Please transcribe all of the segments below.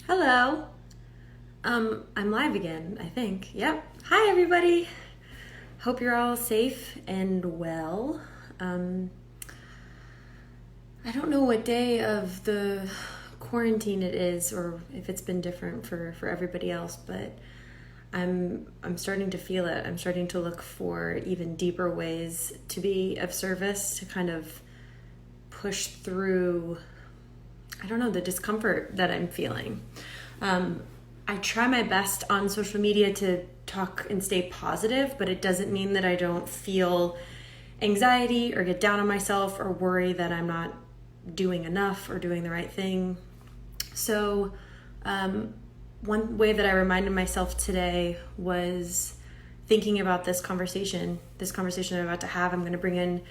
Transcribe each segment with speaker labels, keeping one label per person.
Speaker 1: Hello. I'm live again, I think. Yep. Hi, everybody. Hope you're all safe and well. Um, I don't know what day of the quarantine it is, or if it's been different for everybody else, but I'm starting to feel it. I'm starting to look for even deeper ways to be of service, to kind of push through, I don't know, the discomfort that I'm feeling. Um, I try my best on social media to talk and stay positive, but it doesn't mean that I don't feel anxiety or get down on myself or worry that I'm not doing enough or doing the right thing. So, one way that I reminded myself today was thinking about this conversation I'm about to have. I'm going to bring in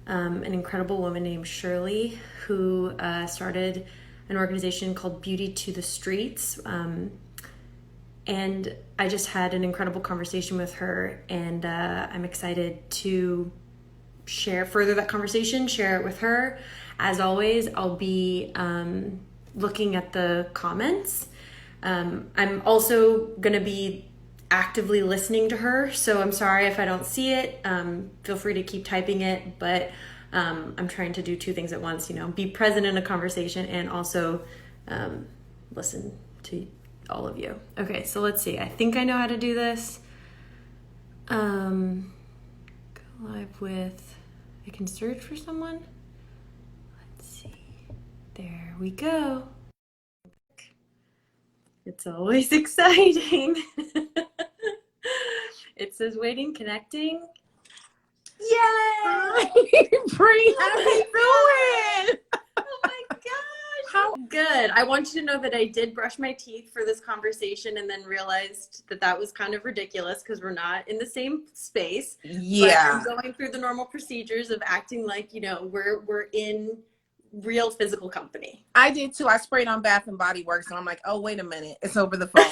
Speaker 1: an incredible woman named Shirley, who started an organization called Beauty to the Streets. And I just had an incredible conversation with her, and I'm excited to further that conversation, share it with her. As always, I'll be looking at the comments. I'm also going to be actively listening to her, so I'm sorry if I don't see it. Feel free to keep typing it, but I'm trying to do two things at once, be present in a conversation and also listen to all of you. Okay, so let's see. I think I know how to do this. Go live with, I can search for someone. Let's see. There we go. It's always exciting. It says waiting, connecting. Yay!
Speaker 2: Hi, Brie, how you doing?
Speaker 1: Oh my gosh! How good. I want you to know that I did brush my teeth for this conversation and then realized that that was kind of ridiculous because we're not in the same space.
Speaker 2: Yeah,
Speaker 1: But I'm going through the normal procedures of acting like, we're in real physical company.
Speaker 2: I did too. I sprayed on Bath and Body Works, and I'm like, oh, wait a minute, it's over the phone.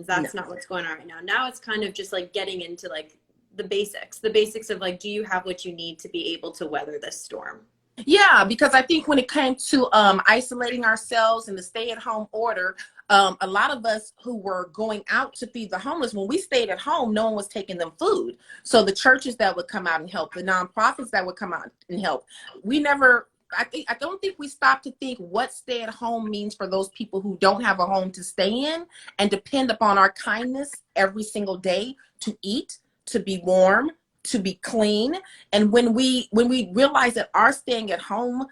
Speaker 1: That's not what's going on right now. Now it's kind of just like getting into like the basics of like, do you have what you need to be able to weather this storm?
Speaker 2: Yeah, because I think when it came to isolating ourselves and the stay-at-home order, a lot of us who were going out to feed the homeless, when we stayed at home, no one was taking them food. So the churches that would come out and help, the nonprofits that would come out and help, we never. I don't think we stopped to think what stay at home means for those people who don't have a home to stay in and depend upon our kindness every single day to eat, to be warm, to be clean. And when we realize that our staying at home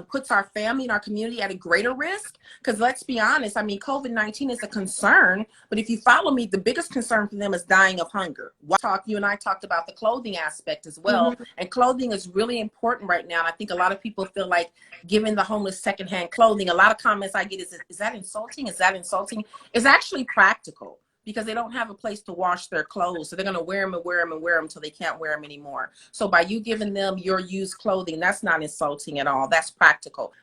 Speaker 2: puts our family and our community at a greater risk, because let's be honest, I mean, COVID-19 is a concern, but if you follow me, the biggest concern for them is dying of hunger. You and I talked about the clothing aspect as well, and clothing is really important right now. And I think a lot of people feel like giving the homeless secondhand clothing. A lot of comments I get is that insulting? Is that insulting? It's actually practical, because they don't have a place to wash their clothes. So they're going to wear them and wear them and wear them until they can't wear them anymore. So by you giving them your used clothing, that's not insulting at all. That's practical.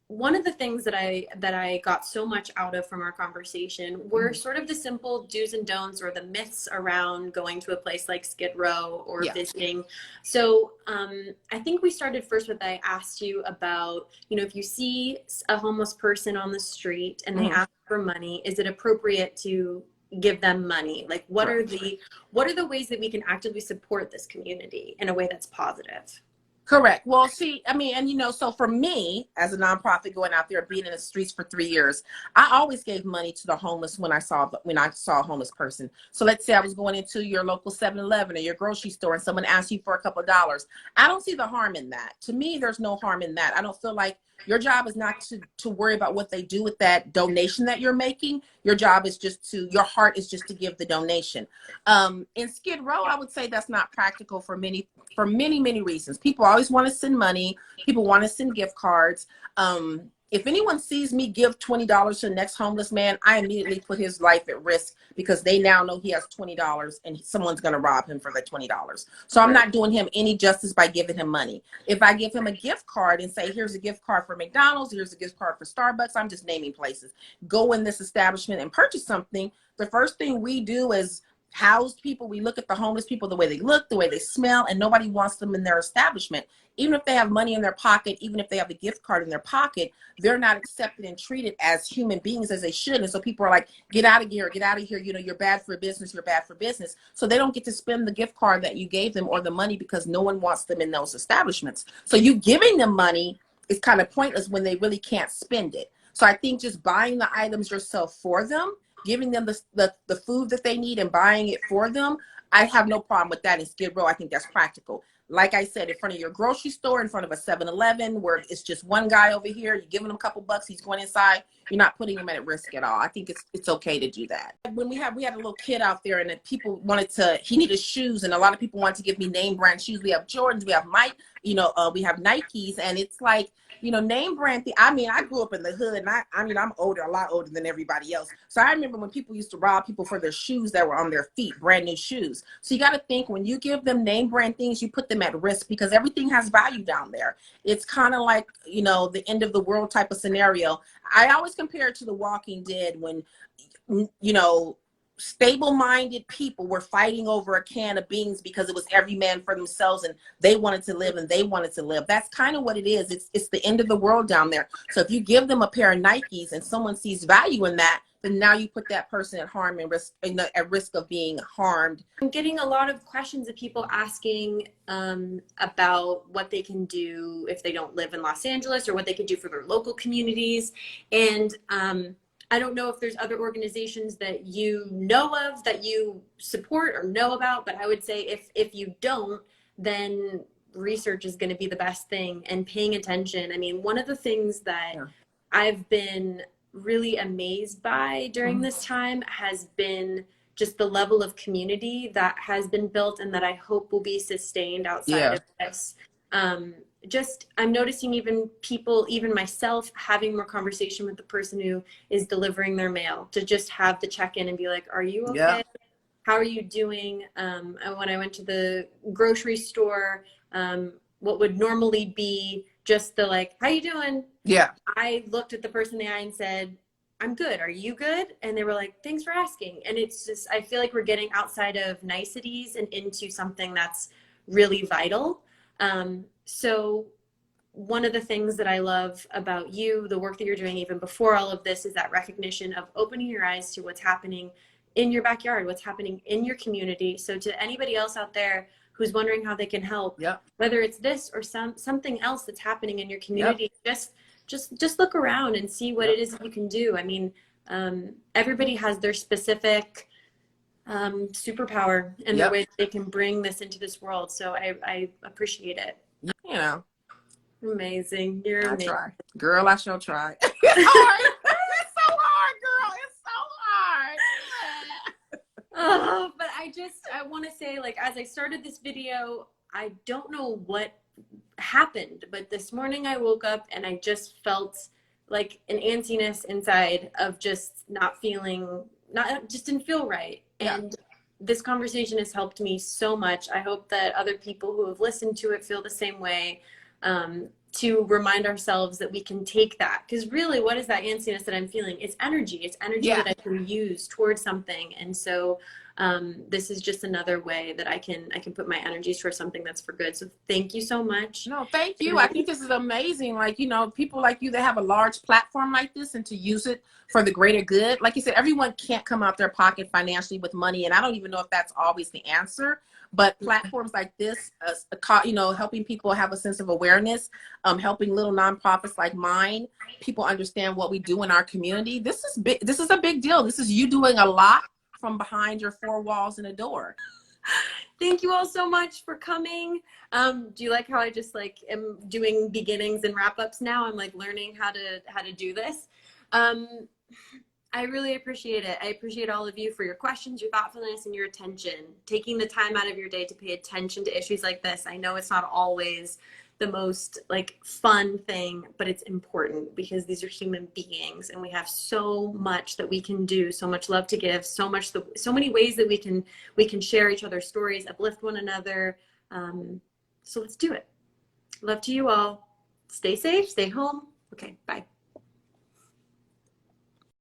Speaker 1: One of the things that I got so much out of from our conversation were sort of the simple do's and don'ts, or the myths around going to a place like Skid Row or visiting. So I think we started first with, I asked you about, if you see a homeless person on the street and they ask for money, is it appropriate to give them money? Like, what are the ways that we can actively support this community in a way that's positive?
Speaker 2: Correct. Well, see, I mean, and so for me, as a nonprofit going out there, being in the streets for 3 years, I always gave money to the homeless when I saw a homeless person. So let's say I was going into your local 7-Eleven or your grocery store and someone asked you for a couple of dollars. I don't see the harm in that. To me, there's no harm in that. I don't feel like your job is not to worry about what they do with that donation that you're making. Your job is your heart is just to give the donation. In Skid Row, I would say that's not practical for many, many reasons. People always want to send money. People want to send gift cards. If anyone sees me give $20 to the next homeless man, I immediately put his life at risk, because they now know he has $20 and someone's going to rob him for that $20. So I'm not doing him any justice by giving him money. If I give him a gift card and say, here's a gift card for McDonald's, here's a gift card for Starbucks, I'm just naming places, go in this establishment and purchase something. The first thing we do is house people. We look at the homeless people, the way they look, the way they smell, and nobody wants them in their establishment. even if they have money in their pocket, even if they have a gift card in their pocket, they're not accepted and treated as human beings as they should. And so people are like, get out of here, get out of here. You know, you're bad for business, you're bad for business. So they don't get to spend the gift card that you gave them or the money because no one wants them in those establishments. So you giving them money is kind of pointless when they really can't spend it. So I think just buying the items yourself for them, giving them the food that they need and buying it for them, I have no problem with that in Skid Row. I think that's practical. Like I said, in front of your grocery store, in front of a 7-Eleven, where it's just one guy over here, you're giving him a couple bucks, he's going inside, you're not putting him at risk at all. I think it's okay to do that. When we had a little kid out there and people he needed shoes, and a lot of people wanted to give me name brand shoes. We have Jordans, we have Mike, we have Nikes, and it's like, name brand thing. I mean, I grew up in the hood, and I'm older, a lot older than everybody else. So I remember when people used to rob people for their shoes that were on their feet, brand new shoes. So you got to think, when you give them name brand things, you put them at risk because everything has value down there. It's kind of like, the end of the world type of scenario. I always compare it to The Walking Dead when, stable-minded people were fighting over a can of beans because it was every man for themselves and they wanted to live and they wanted to live. That's kind of what it is. It's the end of the world down there. So if you give them a pair of Nikes and someone sees value in that, then now you put that person at harm and at risk of being harmed.
Speaker 1: I'm getting a lot of questions of people asking about what they can do if they don't live in Los Angeles, or what they can do for their local communities. And I don't know if there's other organizations that you know of that you support or know about, but I would say if you don't, then research is going to be the best thing, and paying attention. I mean, one of the things that I've been really amazed by during this time has been just the level of community that has been built and that I hope will be sustained outside of this. I'm noticing even people, even myself, having more conversation with the person who is delivering their mail, to just have the check-in and be like, are you okay? Yeah. How are you doing? And when I went to the grocery store, what would normally be just the like, how you doing?
Speaker 2: Yeah.
Speaker 1: I looked at the person in the eye and said, I'm good. Are you good? And they were like, thanks for asking. And it's just, I feel like we're getting outside of niceties and into something that's really vital. So one of the things that I love about you, the work that you're doing even before all of this, is that recognition of opening your eyes to what's happening in your backyard, what's happening in your community. So to anybody else out there who's wondering how they can help, whether it's this or something else that's happening in your community, just look around and see what it is that you can do. I mean, everybody has their specific superpower and the way that they can bring this into this world. So I appreciate it. Amazing. You're amazing.
Speaker 2: Try. Girl, I shall try. It's hard. It's so hard, girl. It's so hard.
Speaker 1: But I want to say, like, as I started this video, I don't know what happened, but this morning I woke up and I just felt like an antsiness inside of just just didn't feel right. And this conversation has helped me so much. I hope that other people who have listened to it feel the same way, to remind ourselves that we can take that. Because really, what is that antsiness that I'm feeling? It's energy. It's energy that I can use towards something. And so this is just another way that I can put my energies towards something that's for good. So thank you so much.
Speaker 2: No, thank you. I think this is amazing. Like, people like you that have a large platform like this, and to use it for the greater good. Like you said, everyone can't come out their pocket financially with money. And I don't even know if that's always the answer. But platforms like this, helping people have a sense of awareness, helping little nonprofits like mine, people understand what we do in our community. This is big. This is a big deal. This is you doing a lot from behind your four walls and a door.
Speaker 1: Thank you all so much for coming. Do you like how I just am doing beginnings and wrap-ups now? I'm learning how to do this. I really appreciate it. I appreciate all of you for your questions, your thoughtfulness, and your attention. Taking the time out of your day to pay attention to issues like this. I know it's not always the most fun thing, but it's important because these are human beings and we have so much that we can do, so much love to give, so many ways that we can share each other's stories, uplift one another. So let's do it. Love to you all. Stay safe, stay home. Okay, bye.